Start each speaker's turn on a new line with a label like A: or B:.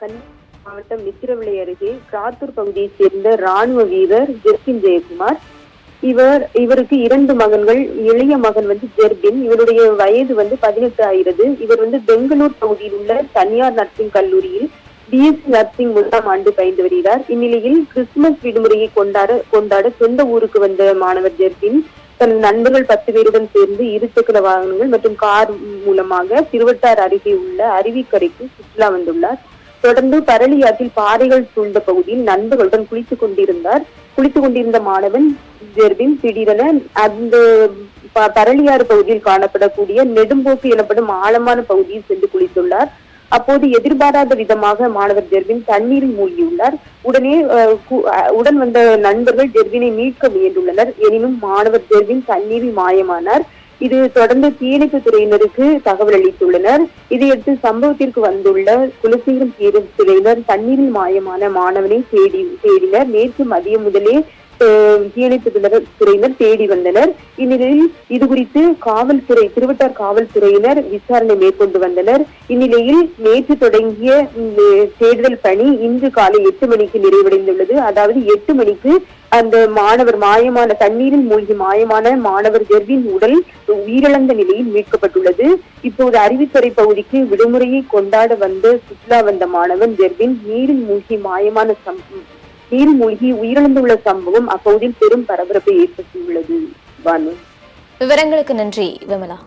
A: கன்னியாகுமரி மாவட்டம் மித்திரவிளை அருகே கிராத்தூர் பகுதியைச் சேர்ந்த ராணுவ வீரர் ஜெர்பின் ஜெயக்குமார். இவருக்கு 2 மகன்கள். இளைய மகன் ஜெர்பின். இவருடைய வயது 18 ஆகிறது. இவர் பெங்களூர் பகுதியில் உள்ள தனியார் நர்சிங் கல்லூரியில் பிஎஸ்சி நர்சிங் 1ஆம் ஆண்டு பயின்று வருகிறார். இந்நிலையில் கிறிஸ்துமஸ் விடுமுறையை கொண்டாட சொந்த ஊருக்கு வந்த மாணவர் ஜெர்பின் தன் நண்பர்கள் 10 பேருடன் சேர்ந்து இருசக்கர வாகனங்கள் மற்றும் கார் மூலமாக திருவட்டார் அருகே உள்ள அருவிக்கரைக்கு சுற்றுலா வந்துள்ளார். தொடர்ந்து பரளி ஆற்றில் பாறைகள் சூழ்ந்த பகுதியில் நண்பர்களுடன் குளித்துக் கொண்டிருந்த மாணவன் ஜெர்பின் திடீரென அந்த பரளியாறு பகுதியில் காணப்படக்கூடிய நெடும்போக்கு எனப்படும் ஆழமான பகுதியில் சென்று குளித்துள்ளார். அப்போது எதிர்பாராத விதமாக மாணவர் ஜெர்பின் தண்ணீரில் மூழ்கியுள்ளார். உடன் வந்த நண்பர்கள் ஜெர்பினை மீட்க முயன்றுள்ளனர். எனினும் மாணவர் ஜெர்பின் தண்ணீரில் மாயமானார். இது தொடர்ந்து தீயணைப்பு துறையினருக்கு தகவல் அளித்துள்ளனர். இதையடுத்து சம்பவத்திற்கு வந்துள்ள குலசேகரம் தீயணைப்பு துறையினர் தண்ணீரில் மாயமான மாணவனை தேடினர். நேற்று மதியம் முதலே தீயணைப்பு துறையினர் தேடி வந்தனர். இந்நிலையில் இதுகுறித்து திருவட்டார் காவல்துறையினர் விசாரணை மேற்கொண்டு வந்தனர். இந்நிலையில் நேற்று தொடங்கிய தேடுதல் பணி இன்று காலை 8 மணிக்கு நிறைவடைந்துள்ளது. அதாவது 8 மணிக்கு அந்த தண்ணீரில் மூழ்கி மாயமான மாணவர் ஜெர்பின் உடல் உயிரிழந்த நிலையில் மீட்கப்பட்டுள்ளது. இப்போது அருவிக்கரை பகுதிக்கு விடுமுறையை கொண்டாட சுற்றுலா வந்த மாணவன் ஜெர்பின் நீரில் மூழ்கி உயிரிழந்துள்ள சம்பவம் அப்பகுதியில் பெரும் பரபரப்பை ஏற்படுத்தியுள்ளது.
B: விவரங்களுக்கு நன்றி விமலா.